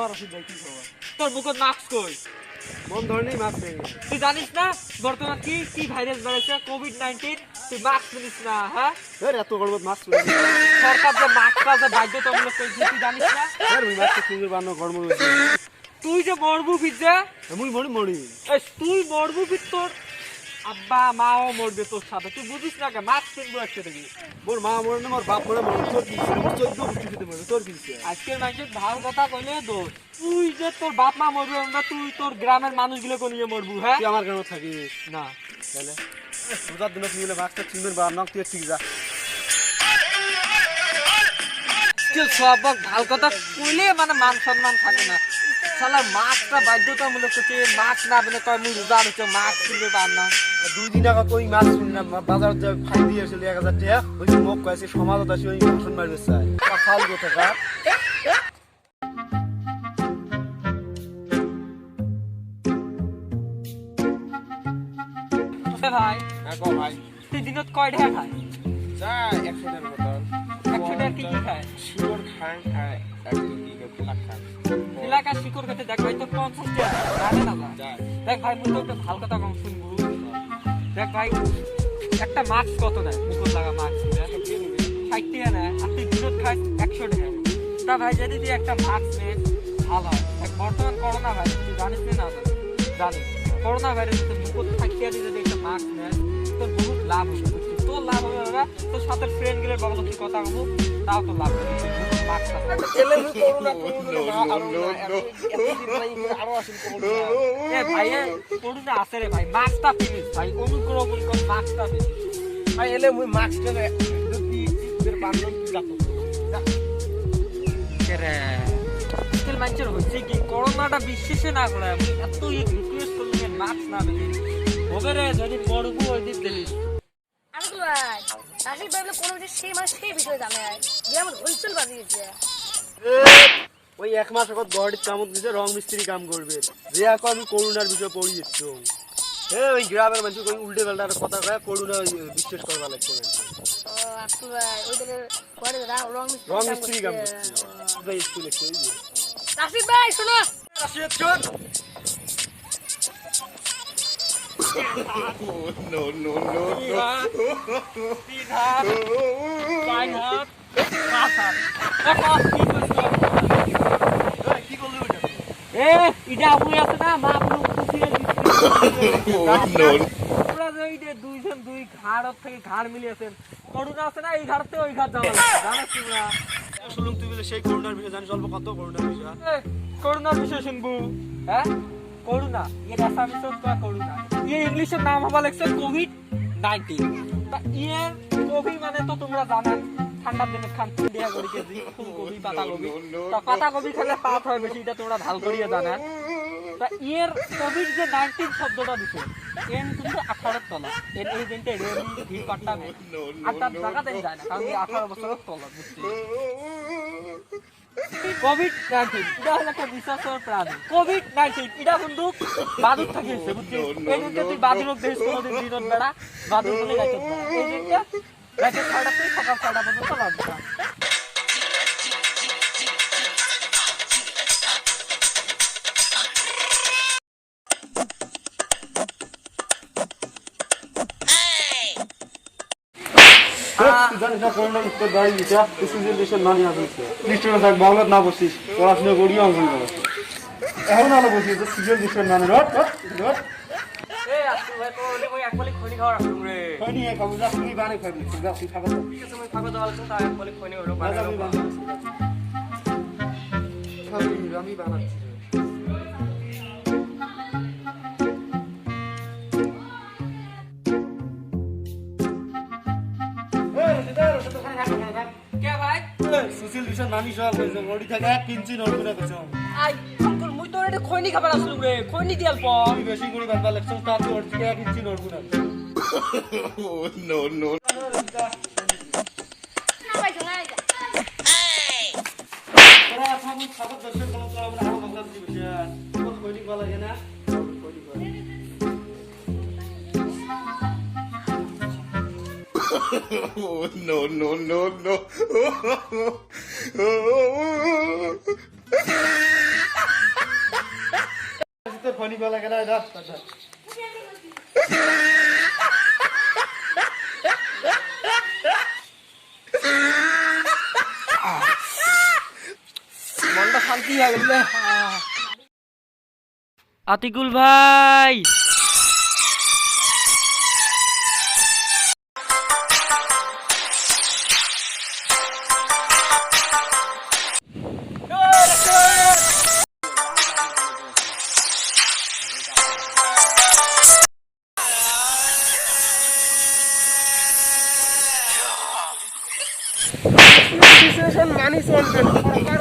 রশিদ ভাই কি খবর? তোর মুখত মাস্ক কই? কোন ধরনের মাস্ক নেই? তুই জানিস না বর্তমান কি ভাইরাস বেড়েছে কোভিড-19? তুই মাস্ক নিস না, হ্যাঁ? এত গর্বত মাস্ক সরকার যে মাস্কটা যে বাধ্যতামূলক করেছে তুই জানিস না? ওই মাস্ক কিনবে বানো গর্ব তুই যে মরবু পিজ্জা, মুই মরি তুই মরবু পিজ, তোর আব্বা মাও মরবে তোর সাথে, তুই বুঝিস না কে? মাস্ক কিনবো একটা থেকে। মোর মা মরে না, মোর বাপ মরে, তোর কি? মোর 14 গোষ্ঠী খেতে মরে, তোর কি? আজকের মানুষের ভালো কথা কইলে দোষ। তুই যে তোর বাপ মা মরবে না, তুই তোর গ্রামের মানুষগুলোকে নিয়ে মরবু, হ্যাঁ? তুই আমার গ্রামে থাকিস না তাহলে রোজার দিনে তুই মাস্কটা চিনবেন বা না, তুই ঠিক যা। সব ভালো কথা কইলে মানে মান সম্মান থাকে না। শালা মাস্কটা বাধ্যতামূলক করছে, মাস্ক না পেলে কয় মুই রোজা হচ্ছে, মাস্ক কিনতে পার না। 2 দিন আগে তুই মাছ শুনলাম বাজার যে খাই দিয়ে আসলে 1000 টাকা, ওই যে মুখ কয়েছে সমাজত আসি ওই ভাষণ মারবে চাই ফাল কথা। ভাই ভাই তুই দিনত কয় টাকা খায়? যা 100 টাকার মতন 100 টাকা কি খায়? শিকড় খায় একটু কি খায় এলাকার শিকড় খেতে দেখ ভাই, তোর 50 টাকা জানে না ভাই। দেখ ভাই মুই তো একটা ভালো কথা কম শুনবো। দেখ ভাই একটা মাস্ক কত নেয়? মুখত লাগা মাস্ক 60 টাকা নেয়, আর তুই দিনত খাই 100 টাকা। তা ভাই যদি তুই একটা মাস্ক নে ভালো হয়। দেখ বর্তমান করোনা ভাইরাস তুই জানিস না? জানিস করোনা ভাইরাস মুখত থাকিয়ে দিয়ে যদি একটা মাস্ক নেয় তোর বহুত লাভ হবে। তোর লাভ হবে বাবা, তোর সাথে ফ্রেন্ড গুলো বাবা তুই কথা বলবো, তাও তোর লাভ হবে। মাস্ক করোনা আছে রে ভাই, মাস্কটা পিনিস ভাই, অনুগ্রহ করে মাস্কটা পিনিস ভাই। এলে মুই মাস্কটা মানুষের হচ্ছে কি করোনাটা বিশ্বাসে না করে এত রিকোয়েস্ট করলে মাস্ক না পেলে হবে রে, যদি পড়বো ওই দিন দিলিস। ওই 1 মাস আগত গড়ির কামত দিছে রং মিস্ত্রি কাম করবে, যে এখন আমি করোনার বিষয় পড়ি যাচ্ছ। ওই গ্রামের মানুষ ওই উল্টে পাল্টার কথা কয় করোনা বিশ্বাস করবা লাগছে। রং মিস্ত্রি কাম করছে ভাই, স্কুল লেখছে ওই যে রাশিদ ভাই শোনো, রাশিদ চল। No, no, no, দুই ঘাড় থেকে ঘাড় মিলিয়েছেন। করোনা আছে না, এই ঘাড় থেকে ওই ঘাড় যাওয়া জানাস তোমরা? শুনুন তুই বলে সেই করোনার বিষয় জানিস অল্প কত করোনার বিষয়? করোনার বিষয় শুনবো, হ্যাঁ? করোনা এর আসামিস করোনা, এর ইংলিশের নাম হবা লাগছে কোভিড-19। এর কোভিড মানে তো তোমরা জানা, ঠান্ডার দিনে খান দেয়া করি কেজি ফুলকপি পাতাকপি, তা পাতাকপি খেলে পাত হয় বেশি, এটা তোমরা ভালো করিয়া জানা। তা এর কোভিড যে 19 শব্দটা দিছে এর কিন্তু 18 তলা, এর এই দিনটা রেলি ভিড় কাটটা নেই, 8 জায়গাতে যায় না, কারণ 18 বছরের তলা বুঝছি। কোভিড-19 এটা হলো একটা বিশ্বাসের প্রাণী। কোভিড-19 এটা কিন্তু বাদুর থাকিয়েছে বুঝছিস? এই দিনটা তুই বাদুরক দেখিস কোনোদিন দিনত বেড়া, বাদুর বলে গাইতে বেড়া। এই দিনটা রাতে 6টা থেকে সকাল 6টা পর্যন্ত লাগবে। জানিস না করোনার উত্তর দাঁড়িয়ে দিচ্ছে দেশের নানি আসছে নিশ্চয় থাক বাংলা না বসিস, পড়াশোনা করিও অঙ্কন করো এখন আলো বসিস সিজন দেশের নানি আমি বানাচ্ছি। সুশীল ভীষণ নানি সব হয়েছে গড়ি থেকে 1 ইঞ্চি নড়বে না। আই তোর মুই তোর এটা খৈনি খাবার আসলু রে, খৈনি দিয়াল প তুই বেশি করে বানবা লাগছ, তার তো ওর থেকে 1 ইঞ্চি নড়বে না। নো নো না ভাই শোনা এটা তোরা এখন খাবার দর্শন কোন তো আমরা আরো বাংলা দিছি বেশি কোন খৈনি বলা লাগে না খৈনি বলা। No, no, no, no. ফেলা কেন ধর মনটা শান্তি হয়ে গেল। আতিকুল ভাই সিচুয়েশন মানি চলবে সরকার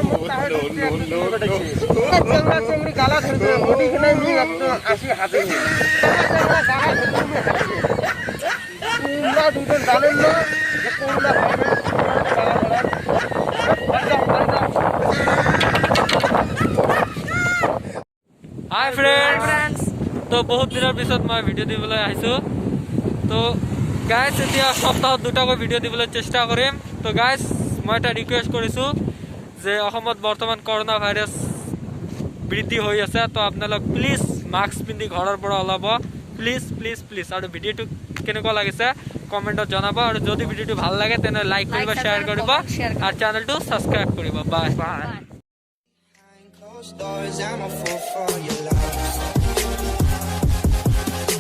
বাংলা চেংড়ি গালা ধরবে বডি কিনে নি একদম 80 হাতে বাংলা গালা ধরবে তোমরা দুজন জানেন না যে করোনা হাই ফ্রেন্ডস, তো বহুত দিনৰ পিছত মই ভিডিঅ' দিবলৈ আহিছোঁ। তো গাইজ এতিয়া সপ্তাহত দুটাকৈ ভিডিঅ' দিবলৈ চেষ্টা কৰিম। তো গাইজ মই এটা ৰিকুৱেষ্ট কৰিছোঁ যে অসমত বৰ্তমান কৰোণা ভাইৰাছ বৃদ্ধি হৈ আছে। তো আপোনালোক প্লিজ মাস্ক পিন্ধি ঘৰৰ পৰা ওলাব, প্লিজ প্লিজ প্লিজ। আৰু ভিডিঅ'টো কেনেকুৱা লাগিছে কমেণ্টত জনাব। আৰু যদি ভিডিঅ'টো ভাল লাগে তেনে লাইক কৰিব, শ্বেয়াৰ কৰিব আৰু চেনেলটো ছাবস্ক্ৰাইব কৰিব। Bye bye. Closed doors, I'm a fool for your love.